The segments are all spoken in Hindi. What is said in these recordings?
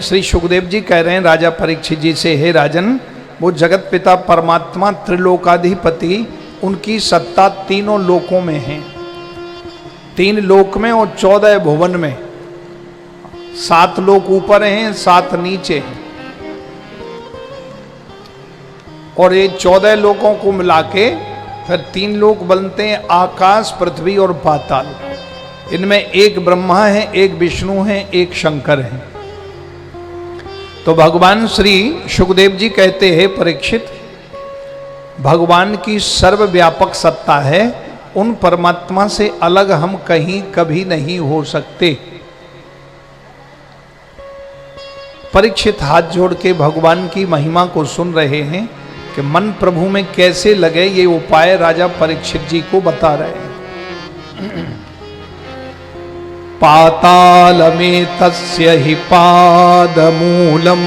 श्री सुखदेव जी कह रहे हैं राजा परीक्षित जी से, हे राजन, वो जगत पिता परमात्मा त्रिलोकाधिपति, उनकी सत्ता तीनों लोकों में है, 3 लोक में और 14 भुवन में। 7 लोक ऊपर हैं, 7 नीचे हैं, और ये 14 लोकों को मिला के फिर 3 लोक बनते हैं, आकाश, पृथ्वी और पाताल। इनमें एक ब्रह्मा है, एक विष्णु है, एक शंकर है। तो भगवान श्री सुखदेव जी कहते हैं, परीक्षित, भगवान की सर्वव्यापक सत्ता है, उन परमात्मा से अलग हम कहीं कभी नहीं हो सकते। परीक्षित हाथ जोड़ के भगवान की महिमा को सुन रहे हैं कि मन प्रभु में कैसे लगे, ये उपाय राजा परीक्षित जी को बता रहे हैं। पाताल में तस्य हि पादमूलम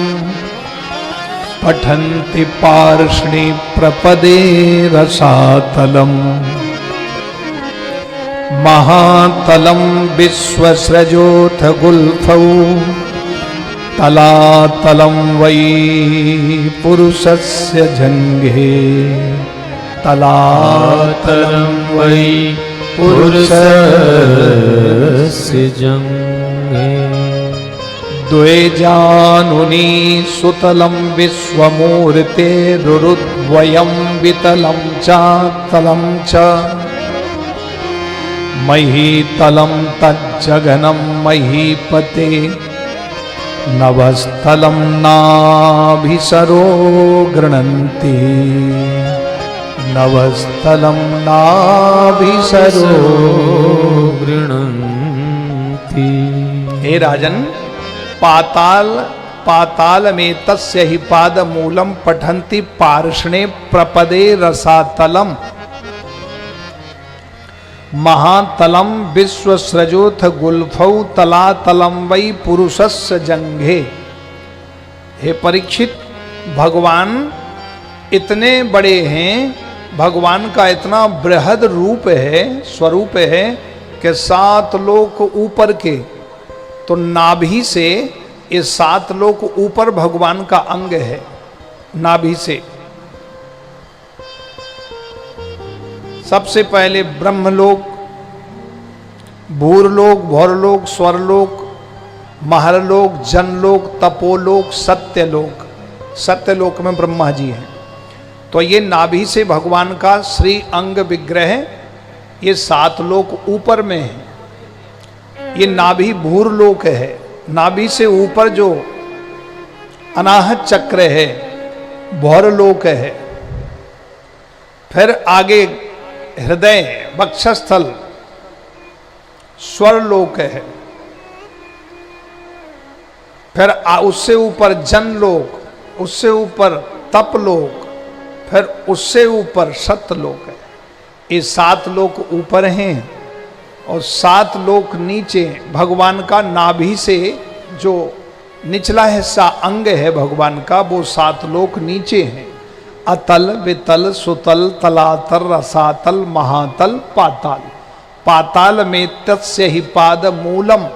पठन्ति पार्ष्णि प्रपदे रसातलम महातलम विश्वसृजोऽथ गुल्फौ तलातलं वै पुरुषस्य जङ्घे तलातलं वै पुरुषस्य जङ्घे द्वे जानुनी सुतलं विश्वमूर्तेरुरुद्वयं वितलं चातलं च महीतलं तज्जगनं महीपते नभस्थलं नाभिसरो गृह्णन्ति नभस्थलं नाभिसरो गृह्णन्ति। हे राजन, पाताल में तस्य हि पादमूलम पठन्ति पार्ष्णे प्रपदे रसातलम महातलम विश्वसृजोऽथ गुल्फौ तलातलम वै पुरुषस्य जंघे। हे परीक्षित, भगवान इतने बड़े हैं, भगवान का इतना बृहद रूप है, स्वरूप है कि 7 लोक ऊपर के, तो नाभि से ये 7 लोक ऊपर भगवान का अंग है, नाभि से। सबसे पहले ब्रह्मलोक, भूरलोक, भौरलोक, स्वरलोक, महरलोक, जनलोक, तपोलोक, सत्यलोक। सत्यलोक में ब्रह्मा जी हैं। तो ये नाभि से भगवान का श्री अंग विग्रह, ये 7 लोक ऊपर में है। ये नाभि भूरलोक है, नाभि से ऊपर जो अनाहत चक्र है भौरलोक है। फिर आगे हृदय, वक्षस्थल, स्वरलोक है। फिर उससे ऊपर जनलोक, उससे ऊपर तपलोक, फिर उससे ऊपर सत्यलोक है। ये 7 लोक ऊपर हैं और 7 लोक नीचे। भगवान का नाभि से जो निचला हिस्सा अंग है भगवान का, वो 7 लोक नीचे हैं। अतल, वितल, सुतल, तलातल, रसातल, महातल, पाताल। पाताल में तस्य हि पाद मूलम,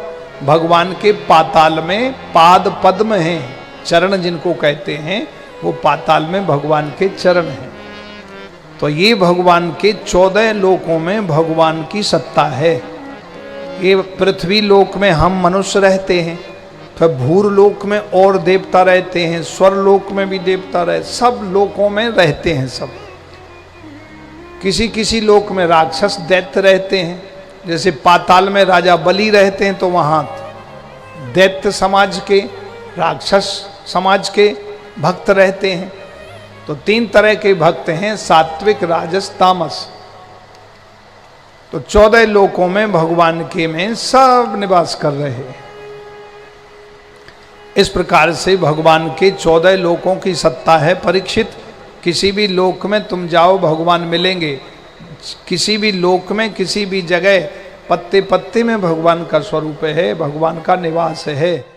भगवान के पाताल में पाद पद्म हैं, चरण जिनको कहते हैं, वो पाताल में भगवान के चरण हैं। तो ये भगवान के 14 लोकों में भगवान की सत्ता है। ये पृथ्वी लोक में हम मनुष्य रहते हैं, फिर भूर लोक में और देवता रहते हैं, स्वर लोक में भी देवता रहे, सब लोकों में रहते हैं सब। किसी किसी लोक में राक्षस दैत्य रहते हैं, जैसे पाताल में राजा बलि रहते हैं, तो वहाँ दैत्य समाज के, राक्षस समाज के भक्त रहते हैं। तो 3 तरह के भक्त हैं, सात्विक, राजस, तामस। तो 14 लोकों में भगवान के में सब निवास कर रहे हैं। इस प्रकार से भगवान के 14 लोकों की सत्ता है। परीक्षित, किसी भी लोक में तुम जाओ भगवान मिलेंगे। किसी भी लोक में, किसी भी जगह, पत्ते पत्ते में भगवान का स्वरूप है, भगवान का निवास है।